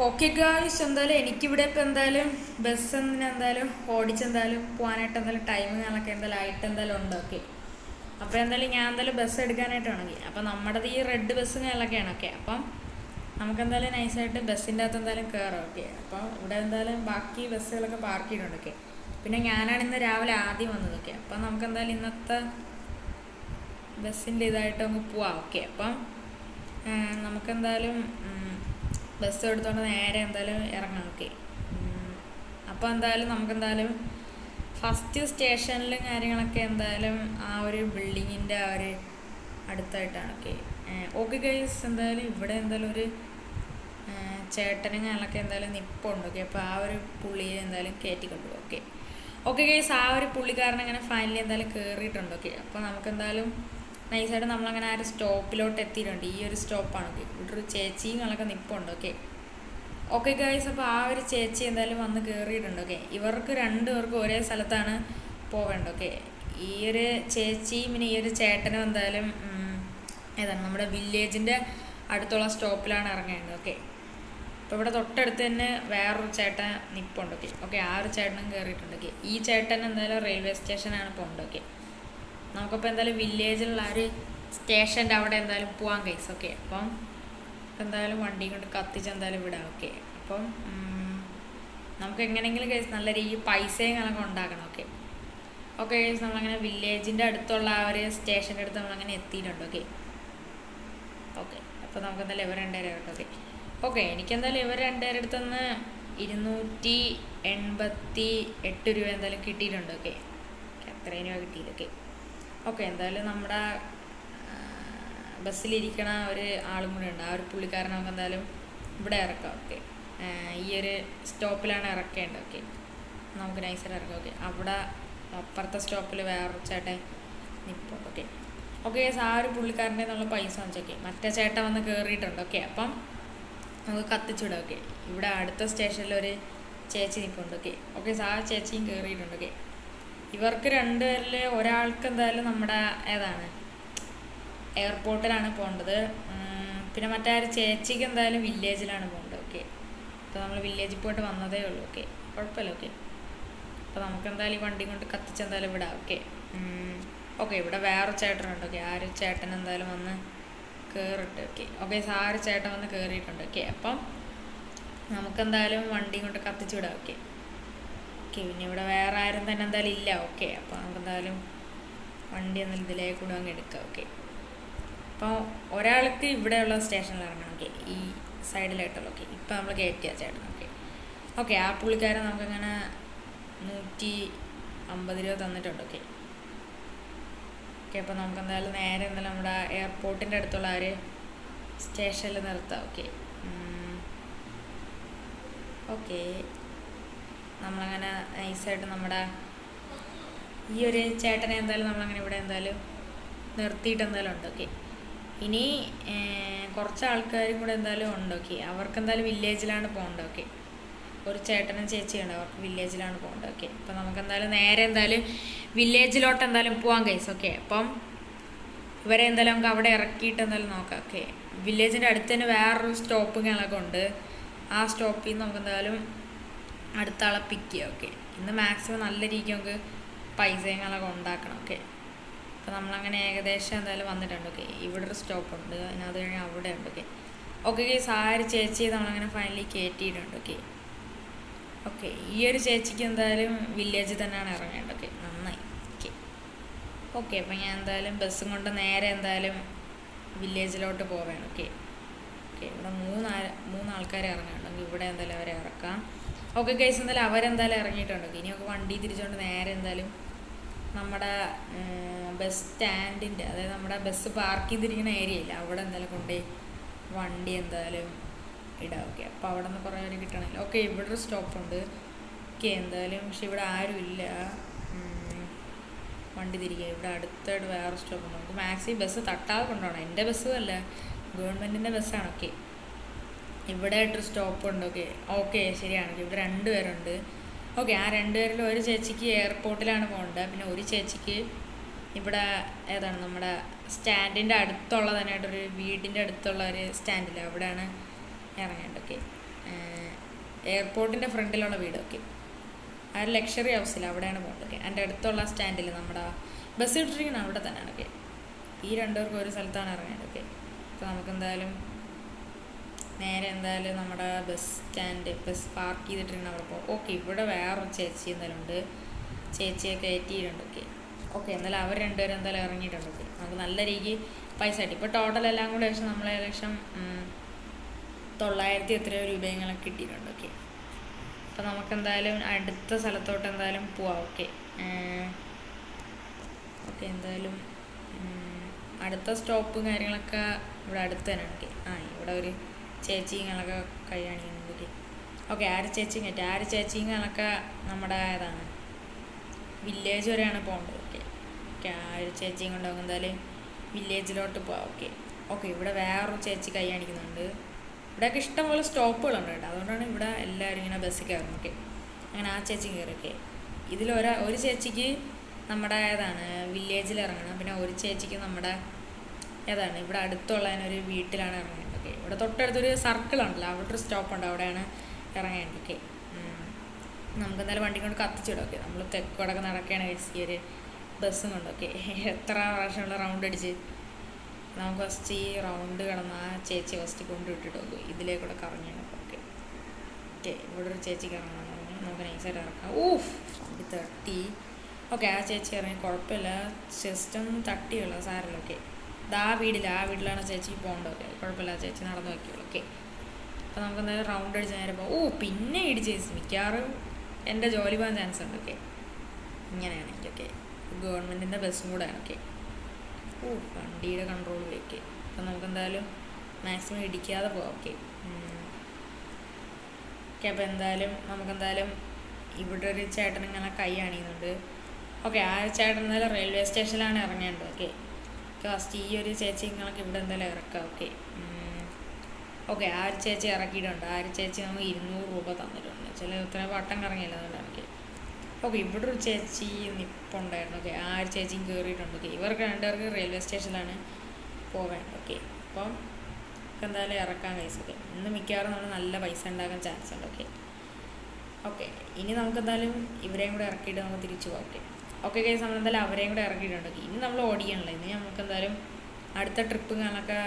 Okay guys, എന്തായാലും എനിക്കിവിടെ ഇപ്പം എന്തായാലും ബസ് എന്തായാലും ഓടിച്ചെന്തായാലും പോകാനായിട്ട് എന്തായാലും ടൈമിങ്ങുകളൊക്കെ എന്തായാലും ആയിട്ട് എന്തായാലും ഉണ്ട്. ഓക്കെ, അപ്പോൾ എന്തായാലും ഞാൻ എന്തായാലും ബസ് എടുക്കാനായിട്ടാണെങ്കിൽ അപ്പം നമ്മുടേത് ഈ റെഡ് ബസ്സുകളൊക്കെയാണ്. ഓക്കെ, അപ്പം നമുക്കെന്തായാലും നൈസായിട്ട് ബസ്സിൻ്റെ അകത്ത് എന്തായാലും കയറാം. ഓക്കെ, അപ്പോൾ ഇവിടെ എന്തായാലും ബാക്കി ബസ്സുകളൊക്കെ പാർക്ക് ചെയ്തിട്ടുണ്ട്. ഓക്കെ, പിന്നെ ഞാനാണ് ഇന്ന് രാവിലെ ആദ്യം വന്നത്. ഓക്കെ, അപ്പം നമുക്കെന്തായാലും ഇന്നത്തെ ബസ്സിൻ്റെ ഇതായിട്ട് നമുക്ക് പോവാം. ഓക്കെ, അപ്പം നമുക്കെന്തായാലും ബസ് എടുത്തുകൊണ്ട് നേരെ എന്തായാലും ഇറങ്ങാം. ഓക്കെ, അപ്പോൾ എന്തായാലും നമുക്കെന്തായാലും ഫസ്റ്റ് സ്റ്റേഷനിലും കാര്യങ്ങളൊക്കെ എന്തായാലും ആ ഒരു ബിൽഡിങ്ങിൻ്റെ ആ ഒരു അടുത്തായിട്ടാണ്. ഓക്കെ ഓക്കെ ഗൈസ്, എന്തായാലും ഇവിടെ എന്തായാലും ഒരു ചേട്ടനും ഞങ്ങളൊക്കെ എന്തായാലും നിപ്പുണ്ട്. ഓക്കെ, അപ്പോൾ ആ ഒരു പുള്ളിയെ എന്തായാലും കയറ്റിക്കൊണ്ടുപോകും. ഓക്കെ ഓക്കെ ഗൈസ്, ആ ഒരു പുള്ളിക്കാരനെ അങ്ങനെ ഫൈനലി എന്തായാലും കയറിയിട്ടുണ്ട്. ഓക്കെ, അപ്പോൾ നമുക്കെന്തായാലും നൈസായിട്ട് നമ്മളങ്ങനെ ആ ഒരു സ്റ്റോപ്പിലോട്ട് എത്തിയിട്ടുണ്ട്. ഈ ഒരു സ്റ്റോപ്പാണ്. ഓക്കെ, ഇവിടെ ഒരു ചേച്ചിയും ഞങ്ങളൊക്കെ നിപ്പുണ്ട്. ഓക്കെ ഓക്കെ ഗൈസ്, അപ്പോൾ ആ ഒരു ചേച്ചി എന്തായാലും വന്ന് കയറിയിട്ടുണ്ട്. ഓക്കെ, ഇവർക്ക് രണ്ടുപേർക്കും ഒരേ സ്ഥലത്താണ് പോവേണ്ടത്. ഓക്കെ, ഈ ഒരു ചേച്ചിയും പിന്നെ ഈ ഒരു ചേട്ടനും എന്തായാലും ഏതാണ് നമ്മുടെ വില്ലേജിൻ്റെ അടുത്തുള്ള സ്റ്റോപ്പിലാണ് ഇറങ്ങേണ്ടത്. ഓക്കെ, അപ്പോൾ ഇവിടെ തൊട്ടടുത്ത് തന്നെ വേറൊരു ചേട്ടൻ നിപ്പുണ്ട്. ഓക്കെ ഓക്കെ, ആ ഒരു ചേട്ടനും കയറിയിട്ടുണ്ട്. ഓക്കെ, ഈ ചേട്ടൻ എന്തായാലും റെയിൽവേ സ്റ്റേഷനാണ് പോകേണ്ടത്. ഓക്കെ, നമുക്കപ്പോൾ എന്തായാലും വില്ലേജിലുള്ള ഒരു സ്റ്റേഷൻ്റെ അവിടെ എന്തായാലും പോകാൻ ഗൈസ്. ഓക്കെ, അപ്പം എന്തായാലും വണ്ടി കൊണ്ട് കത്തിച്ച് എന്തായാലും വിടാം. ഓക്കെ, അപ്പം നമുക്ക് എങ്ങനെയെങ്കിലും ഗൈസ് നല്ല രീതിയിൽ പൈസയും കണക്ക് ഉണ്ടാക്കണം. ഓക്കെ ഓക്കെ ഗൈസ്, നമ്മളങ്ങനെ വില്ലേജിൻ്റെ അടുത്തുള്ള ആ ഒരു സ്റ്റേഷൻ്റെ അടുത്ത് നമ്മളങ്ങനെ എത്തിയിട്ടുണ്ട്. ഓക്കെ ഓക്കെ, അപ്പോൾ നമുക്ക് എന്തായാലും ഇവർ രണ്ടുപേരും കേട്ടോ. ഓക്കെ ഓക്കെ, എനിക്കെന്തായാലും ഇവർ രണ്ടുപേരുടെ അടുത്തുനിന്ന് 288 രൂപ എന്തായാലും കിട്ടിയിട്ടുണ്ട്. ഓക്കെ, അത്രയും രൂപ കിട്ടിയത്. ഓക്കെ ഓക്കെ, എന്തായാലും നമ്മുടെ ബസ്സിലിരിക്കണ ഒരു ആളും കൂടെ ഉണ്ട്. ആ ഒരു പുള്ളിക്കാരനെ നമുക്ക് എന്തായാലും ഇവിടെ ഇറക്കാം. ഓക്കെ, ഈ ഒരു സ്റ്റോപ്പിലാണ് ഇറക്കേണ്ടത്. ഓക്കെ, നമുക്ക് നൈസായിട്ട് ഇറക്കാം. ഓക്കെ, അവിടെ അപ്പുറത്തെ സ്റ്റോപ്പിൽ വേറൊരു ചേട്ടൻ നിൽപ്പുണ്ട്. ഓക്കെ ഓക്കെ, ആ ഒരു പുള്ളിക്കാരൻ്റെ എന്നുള്ള പൈസ വെച്ചോക്കെ മറ്റേ ചേട്ടൻ വന്ന് കയറിയിട്ടുണ്ട്. ഓക്കെ, അപ്പം നമുക്ക് കത്തിച്ചുവിടാം. ഓക്കെ, ഇവിടെ അടുത്ത സ്റ്റേഷനിൽ ഒരു ചേച്ചി നിൽപ്പുണ്ട്. ഓക്കെ ഓക്കെ, ആ ചേച്ചിയും കയറിയിട്ടുണ്ട്. ഓക്കെ, ഇവർക്ക് രണ്ടുപേരിൽ ഒരാൾക്ക് എന്തായാലും നമ്മുടെ ഏതാണ് എയർപോർട്ടിലാണ് പോകേണ്ടത്. പിന്നെ മറ്റേ ഒരു ചേച്ചിക്ക് എന്തായാലും വില്ലേജിലാണ് പോകേണ്ടത്. ഓക്കെ, അപ്പോൾ നമ്മൾ വില്ലേജിൽ പോയിട്ട് വന്നതേ ഉള്ളൂ. ഓക്കെ, കുഴപ്പമില്ല. ഓക്കെ, അപ്പോൾ നമുക്ക് എന്തായാലും ഈ വണ്ടി കൊണ്ട് കത്തിച്ച് എന്തായാലും വിടാം. ഓക്കെ ഓക്കെ, ഇവിടെ വേറെ ചേട്ടനുണ്ട്. ഓക്കെ, ആ ഒരു ചേട്ടൻ എന്തായാലും വന്ന് കയറിട്ട്. ഓക്കെ ഓക്കെ, ആ ഒരു ചേട്ടൻ വന്ന് കയറിയിട്ടുണ്ട്. ഓക്കെ, അപ്പം നമുക്കെന്തായാലും വണ്ടി കൊണ്ട് കത്തിച്ച് വിടാം. ഓക്കെ ഓക്കെ, പിന്നെ ഇവിടെ വേറെ ആരും തന്നെ എന്തായാലും ഇല്ല. ഓക്കെ, അപ്പോൾ നമുക്കെന്തായാലും വണ്ടി എന്നാലും ഇതിലേക്ക് കൂടെ അങ്ങ് എടുക്കാം. ഓക്കെ, അപ്പോൾ ഒരാൾക്ക് ഇവിടെയുള്ള സ്റ്റേഷനിൽ ഇറങ്ങണം. ഓക്കെ, ഈ സൈഡിലായിട്ടുള്ള. ഓക്കെ, ഇപ്പോൾ നമ്മൾ കയറ്റിയ ചേട്ടൻ. ഓക്കെ ഓക്കെ, ആ പുള്ളിക്കാരൻ നമുക്കങ്ങനെ 150 രൂപ തന്നിട്ടുണ്ട്. ഓക്കെ ഓക്കെ, അപ്പോൾ നമുക്കെന്തായാലും നേരെ എന്തായാലും നമ്മുടെ എയർപോർട്ടിൻ്റെ അടുത്തുള്ള ആ ഒരു സ്റ്റേഷനിൽ നിർത്താം. ഓക്കെ ഓക്കെ, നമ്മളങ്ങനെ നൈസായിട്ട് നമ്മുടെ ഈ ഒരു ചേട്ടനെ എന്തായാലും നമ്മളങ്ങനെ ഇവിടെ എന്തായാലും നിർത്തിയിട്ട് എന്തായാലും ഉണ്ട്. ഓക്കെ, ഇനി കുറച്ച് ആൾക്കാരും കൂടെ എന്തായാലും ഉണ്ട്. ഓക്കെ, അവർക്ക് എന്തായാലും വില്ലേജിലാണ് പോകേണ്ടത്. ഓക്കെ, ഒരു ചേട്ടനും ചേച്ചിയുണ്ട്, അവർക്ക് വില്ലേജിലാണ് പോകേണ്ടത്. ഓക്കെ, അപ്പോൾ നമുക്കെന്തായാലും നേരെ എന്തായാലും വില്ലേജിലോട്ട് എന്തായാലും പോകാൻ കഴിയും. ഓക്കെ, അപ്പം ഇവരെ എന്തായാലും നമുക്ക് അവിടെ ഇറക്കിയിട്ട് എന്തായാലും നോക്കാം. ഓക്കെ, വില്ലേജിൻ്റെ അടുത്ത് തന്നെ വേറൊരു സ്റ്റോപ്പുകളൊക്കെ ഉണ്ട്. ആ സ്റ്റോപ്പിൽ നിന്ന് നമുക്ക് എന്തായാലും അടുത്ത ആളെ പിക്ക് ചെയ്യാം. ഓക്കെ, ഇന്ന് മാക്സിമം നല്ല രീതിക്ക് നമുക്ക് പൈസകളൊക്കെ ഉണ്ടാക്കണം. ഓക്കെ, അപ്പോൾ നമ്മളങ്ങനെ ഏകദേശം എന്തായാലും വന്നിട്ടുണ്ട്. ഓക്കെ, ഇവിടെ ഒരു സ്റ്റോപ്പുണ്ട്, അത് കഴിഞ്ഞാൽ അവിടെ ഉണ്ട്. ഓക്കെ ഓക്കെ ഗൈസ്, ആ ഒരു ചേച്ചിയെ നമ്മളങ്ങനെ ഫൈനലി കയറ്റിയിട്ടുണ്ട്. ഓക്കെ ഓക്കെ, ഈ ഒരു ചേച്ചിക്ക് എന്തായാലും വില്ലേജിൽ തന്നെയാണ് ഇറങ്ങേണ്ടത്. ഓക്കെ, നന്നായി. ഓക്കെ ഓക്കെ, അപ്പോൾ ഞാൻ എന്തായാലും ബസ്സും കൊണ്ട് നേരെ എന്തായാലും വില്ലേജിലോട്ട് പോവേണം. ഓക്കെ ഓക്കെ, ഇവിടെ മൂന്നാൾക്കാരെ ഇറങ്ങാനുണ്ടെങ്കിൽ ഇവിടെ എന്തായാലും അവരെ ഇറക്കാം. ഓക്കെ ഗൈസ്, എന്തായാലും അവരെന്തായാലും ഇറങ്ങിയിട്ടുണ്ട്. ഇനി നമുക്ക് വണ്ടി തിരിച്ചുകൊണ്ട് നേരെ എന്തായാലും നമ്മുടെ ബസ് സ്റ്റാൻഡിൻ്റെ, അതായത് നമ്മുടെ ബസ് പാർക്ക് ചെയ്തിരിക്കുന്ന ഏരിയ ഇല്ല, അവിടെ എന്തായാലും കൊണ്ടുപോയി വണ്ടി എന്തായാലും ഇടാം. ഓക്കെ, അപ്പോൾ അവിടെ നിന്ന് കുറേ പേര് കിട്ടണമല്ലോ. ഓക്കെ, ഇവിടെ ഒരു സ്റ്റോപ്പുണ്ട്. ഓക്കെ, എന്തായാലും പക്ഷെ ഇവിടെ ആരും ഇല്ല. വണ്ടി തിരിക്കുക, ഇവിടെ അടുത്തായിട്ട് വേറെ സ്റ്റോപ്പുണ്ട്. നമുക്ക് മാക്സിമം ബസ് തട്ടാതെ കൊണ്ടുപോകണം. എൻ്റെ ബസ്സും അല്ല, ഗവൺമെൻറ്റിൻ്റെ ബസ്സാണ്. ഓക്കെ, ഇവിടെ ആയിട്ടൊരു സ്റ്റോപ്പുണ്ട്. ഓക്കെ ഓക്കെ, ശരിയാണ്. ഇവിടെ 2 പേരുണ്ട്. ഓക്കെ, ആ 2 പേരിൽ ഒരു ചേച്ചിക്ക് എയർപോർട്ടിലാണ് പോകേണ്ടത്. പിന്നെ ഒരു ചേച്ചിക്ക് ഇവിടെ ഏതാണ് നമ്മുടെ സ്റ്റാൻഡിൻ്റെ അടുത്തുള്ള തന്നെയായിട്ടൊരു വീടിൻ്റെ അടുത്തുള്ള ഒരു സ്റ്റാൻഡില്ല, അവിടെയാണ് ഇറങ്ങേണ്ടത്. ഓക്കെ എയർപോർട്ടിൻ്റെ ഫ്രണ്ടിലുള്ള വീടൊക്കെ. ആ ഒരു ലക്ഷറി ഹൗസിൽ അവിടെയാണ് പോകേണ്ടത്. എൻ്റെ അടുത്തുള്ള സ്റ്റാൻഡിൽ നമ്മുടെ ബസ് ഇട്ടിരിക്കുന്നത് അവിടെ തന്നെയാണ്. ഈ രണ്ടുപേർക്കും ഒരു സ്ഥലത്താണ് ഇറങ്ങേണ്ടത്. അപ്പോൾ നമുക്കെന്തായാലും നേരെ എന്തായാലും നമ്മുടെ ബസ് സ്റ്റാൻഡ് ബസ് പാർക്ക് ചെയ്തിട്ടിരിക്കുന്ന അവിടെ പോകും. ഇവിടെ വേറൊരു ചേച്ചി എന്തായാലും ഉണ്ട്. ചേച്ചിയെ കയറ്റിയിട്ടുണ്ട്. എന്നാലും അവർ രണ്ടുപേരും എന്തായാലും ഇറങ്ങിയിട്ടുണ്ട്. നമുക്ക് നല്ല രീതിക്ക് പൈസ കിട്ടി. ഇപ്പോൾ ടോട്ടൽ എല്ലാം കൂടെ ഏകദേശം നമ്മൾ ഏകദേശം 900 എത്രയോ രൂപയെങ്കിലും കിട്ടിയിട്ടുണ്ട്. അപ്പോൾ നമുക്കെന്തായാലും അടുത്ത സ്ഥലത്തോട്ട് എന്തായാലും പോവാം. എന്തായാലും അടുത്ത സ്റ്റോപ്പും കാര്യങ്ങളൊക്കെ ഇവിടെ അടുത്ത് തന്നെയാണ്. ഇവിടെ ഒരു ചേച്ചിങ്ങളൊക്കെ കഴിയാണിക്കുന്നുണ്ട്. ആര് ചേച്ചിങ്ങളൊക്കെ നമ്മുടെ ഇതാണ് വില്ലേജ് വരെയാണ് പോകേണ്ടത്. ആ ഒരു ചേച്ചിയും കൊണ്ട് നമുക്ക് എന്തായാലും വില്ലേജിലോട്ട് പോവാം. ഇവിടെ വേറൊരു ചേച്ചി കൈ കാണിക്കുന്നുണ്ട്. ഇവിടെയൊക്കെ ഇഷ്ടംപോലെ സ്റ്റോപ്പുകളുണ്ട് കേട്ടോ. അതുകൊണ്ടാണ് ഇവിടെ എല്ലാവരും ഇങ്ങനെ ബസ്സിൽ കയറുന്നത്. അങ്ങനെ ആ ചേച്ചി കയറി. ഒരു ചേച്ചിക്ക് നമ്മുടെ വില്ലേജിൽ ഇറങ്ങണം. പിന്നെ ഒരു ചേച്ചിക്ക് നമ്മുടെ ഇവിടെ അടുത്തുള്ളതിനൊരു വീട്ടിലാണ് ഇറങ്ങേണ്ടത്. ഇവിടെ തൊട്ടടുത്തൊരു സർക്കിളുണ്ടല്ലോ, അവിടെ ഒരു സ്റ്റോപ്പുണ്ട്, അവിടെയാണ് ഇറങ്ങേണ്ടത്. നമുക്ക് എന്തായാലും വണ്ടി കൊണ്ട് കത്തിച്ചിടും. നമ്മൾ തെക്കോടൊക്കെ നടക്കുകയാണ് ഈ ഒരു ബസ്സും കൊണ്ടൊക്കെ. എത്ര പ്രാവശ്യമുള്ള റൗണ്ട് അടിച്ച് നമുക്ക് ഫസ്റ്റ് ഈ റൗണ്ട് കിടന്ന് ആ ചേച്ചി ഫസ്റ്റ് കൊണ്ടുവിട്ടിട്ട് ഇതിലേക്കൂടെ കറങ്ങിയാണ്. ഇവിടെ ഒരു ചേച്ചിക്ക് ഇറങ്ങണം. നമുക്ക് നൈസായിട്ട് ഇറക്കാം. വണ്ടി തട്ടി. ആ ചേച്ചി ഇറങ്ങി, കുഴപ്പമില്ല, ജസ്റ്റൊന്നും തട്ടിയുള്ള സാരമില്ല. ആ വീട്ടിലാണ് ചേച്ചി പോകേണ്ടത്. കുഴപ്പമില്ല, ചേച്ചി നടന്നു വയ്ക്കുള്ളൂ. അപ്പോൾ നമുക്ക് എന്തായാലും റൗണ്ട് അടിച്ച് നേരെ പോകും. പിന്നെ ഇടിച്ച് മിക്കവാറും എൻ്റെ ജോലി പോകാൻ ചാൻസ് ഉണ്ട്. ഇങ്ങനെയാണ് എനിക്കൊക്കെ ഗവൺമെൻറ്റിൻ്റെ ബസ്സും കൂടെയാണ്. വണ്ടിയുടെ കൺട്രോൾ വയ്ക്കുക. അപ്പം നമുക്കെന്തായാലും മാക്സിമം ഇടിക്കാതെ പോകാം. അപ്പോൾ എന്തായാലും നമുക്കെന്തായാലും ഇവിടെ ഒരു ചേട്ടൻ ഇങ്ങനെ കൈ കാണിക്കുന്നുണ്ട്. ആ ചേട്ടൻ എന്തായാലും റെയിൽവേ സ്റ്റേഷനിലാണ് ഇറങ്ങേണ്ടത്. ഫസ്റ്റ് ഈ ഒരു ചേച്ചി നിങ്ങൾക്ക് ഇവിടെ എന്തായാലും ഇറക്കാം. ആ ഒരു ചേച്ചി ഇറക്കിയിട്ടുണ്ട്. ആ ഒരു ചേച്ചി നമുക്ക് 200 രൂപ തന്നിട്ടുണ്ട്. ഇത്ര വട്ടം കറങ്ങിയില്ല അതുകൊണ്ടാണ്. ഇവിടെ ഒരു ചേച്ചി നിൽപ്പുണ്ടായിരുന്നു. ആ ഒരു ചേച്ചിയും കയറിയിട്ടുണ്ട്. ഇവർക്ക് രണ്ടുപേർക്ക് റെയിൽവേ സ്റ്റേഷനിലാണ് പോവേണ്ടത്. അപ്പം എന്തായാലും ഇറക്കാൻ കഴിച്ചത്. ഇന്ന് മിക്കവാറും നമ്മൾ നല്ല പൈസ ഉണ്ടാക്കാൻ ചാൻസ് ഉണ്ട്. ഇനി നമുക്കെന്തായാലും ഇവരെയും കൂടെ ഇറക്കിയിട്ട് നമുക്ക് തിരിച്ചു പോകാം. ഗൈസ്, നമ്മളെന്തായാലും അവരെയും കൂടെ ഇറക്കിയിട്ടുണ്ട്. ഇനി നമ്മൾ ഓടിക്കണല്ലോ. ഇനി നമുക്കെന്തായാലും അടുത്ത ട്രിപ്പ് കാണൊക്കെ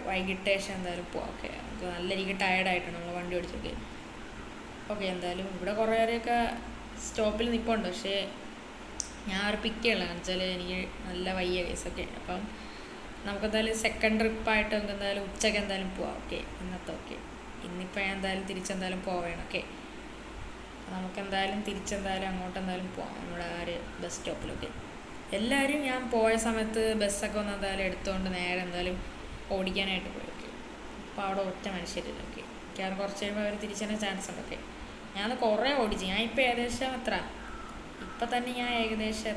വൈകിട്ട് ശേഷം എന്തായാലും പോകാം. നമുക്ക് നല്ല രീതിക്ക് ടയർഡായിട്ടുണ്ട് നമ്മൾ വണ്ടി ഓടിച്ചൊക്കെ. എന്തായാലും ഇവിടെ കുറേ പേരെയൊക്കെ സ്റ്റോപ്പിൽ നിൽപ്പുണ്ട്. പക്ഷേ ഞാൻ അവർ പിക്ക് ചെയ്യണം. കാരണം വെച്ചാൽ എനിക്ക് നല്ല വയ്യ കേസൊക്കെ. അപ്പം നമുക്കെന്തായാലും സെക്കൻഡ് ട്രിപ്പായിട്ട് നമുക്ക് എന്തായാലും ഉച്ചയ്ക്ക് എന്തായാലും പോവാം. ഇന്നത്തെ ഇന്നിപ്പോൾ ഞാൻ എന്തായാലും തിരിച്ചെന്തായാലും പോവേണം. നമുക്കെന്തായാലും തിരിച്ചെന്തായാലും അങ്ങോട്ട് എന്തായാലും പോവാം, നമ്മുടെ ആ ഒരു ബസ് സ്റ്റോപ്പിലൊക്കെ. എല്ലാവരും ഞാൻ പോയ സമയത്ത് ബസ്സൊക്കെ ഒന്ന് എന്തായാലും എടുത്തുകൊണ്ട് നേരെ എന്തായാലും ഓടിക്കാനായിട്ട് പോയി. അപ്പോൾ അവിടെ ഒറ്റ മനുഷ്യരില്ലൊക്കെ. കാരണം കുറച്ച് കഴിയുമ്പോൾ അവർ തിരിച്ചതിന് ചാൻസ് ഉണ്ട്. ഞാൻ കുറേ ഓടിച്ചു. ഞാൻ ഇപ്പോൾ ഏകദേശം ഇപ്പം തന്നെ ഞാൻ ഏകദേശം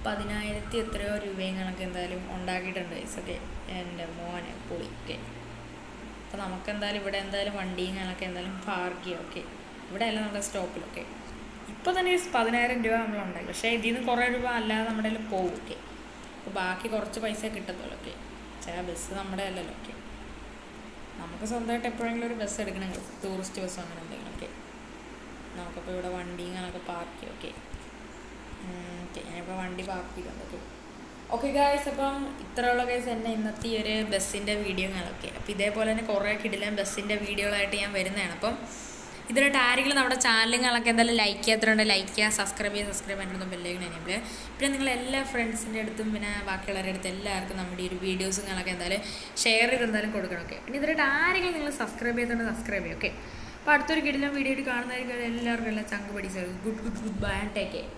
10,000 എത്രയോ രൂപയൊക്കെ എന്തായാലും ഉണ്ടാക്കിയിട്ടുണ്ട് പൈസയൊക്കെ എൻ്റെ മോനെ പൊളിക്കെ. അപ്പോൾ നമുക്കെന്തായാലും ഇവിടെ എന്തായാലും വണ്ടിയും ഞാനൊക്കെ എന്തായാലും പാർക്ക് ചെയ്യാം. ഇവിടെ അല്ല നമ്മുടെ സ്റ്റോപ്പിലൊക്കെ. ഇപ്പോൾ തന്നെ 10,000 രൂപ നമ്മളുണ്ടായി. പക്ഷേ ഇതിൽ നിന്ന് കുറേ രൂപ അല്ലാതെ നമ്മുടെ കയ്യിൽ പോകും. അപ്പോൾ ബാക്കി കുറച്ച് പൈസ കിട്ടത്തുള്ളൂ. ബസ് നമ്മുടെ അല്ലല്ലോ. നമുക്ക് സ്വന്തമായിട്ട് എപ്പോഴെങ്കിലും ഒരു ബസ് എടുക്കണമെങ്കിൽ ടൂറിസ്റ്റ് ബസ്സോ അങ്ങനെ എന്തെങ്കിലുമൊക്കെ നമുക്കപ്പോൾ ഇവിടെ വണ്ടി ഇങ്ങനെയൊക്കെ പാർക്ക് ചെയ്യും. ഞാനിപ്പോൾ വണ്ടി പാർക്ക് ചെയ്തിട്ടുണ്ട്. ഗായ്സ്, അപ്പം ഇത്രയുള്ള കേസ് എൻ്റെ ഇന്നത്തെ ഈ ഒരു ബസ്സിൻ്റെ വീഡിയോകളൊക്കെ. അപ്പോൾ ഇതേപോലെ തന്നെ കുറേ കിടിലൻ ബസ്സിൻ്റെ വീഡിയോകളായിട്ട് ഞാൻ വരുന്നതാണ്. അപ്പം ഇതിനായിട്ട് ആരെങ്കിലും നമ്മുടെ ചാനലുകളൊക്കെ എന്തായാലും ലൈക്ക് ചെയ്യാത്തതുകൊണ്ട് ലൈക്ക് ചെയ്യുക, സബ്സ്ക്രൈബ് ചെയ്യാൻ ബെല്ലൈക്കൺ എനേബിൾ. പിന്നെ നിങ്ങളെല്ലാ ഫ്രണ്ട്സിൻ്റെ അടുത്തും പിന്നെ ബാക്കിയുള്ളവരുടെ അടുത്ത് എല്ലാവർക്കും നമ്മുടെ ഈ ഒരു വീഡിയോസുകളൊക്കെ എന്തായാലും ഷെയർ ചെയ്ത് എന്തായാലും കൊടുക്കണം. പിന്നെ ഇതിനായിട്ട് ആരെങ്കിലും നിങ്ങൾ സബ്സ്ക്രൈബ് ചെയ്തുകൊണ്ട് സബ്സ്ക്രൈബ് ചെയ്യും. അപ്പോൾ അടുത്തൊരു കിടിലൻ വീഡിയോ ആയിട്ട് കാണുന്നതായിരിക്കും. എല്ലാവർക്കും എല്ലാം ചങ്ക് പഠിച്ചത്. Good bye and take care.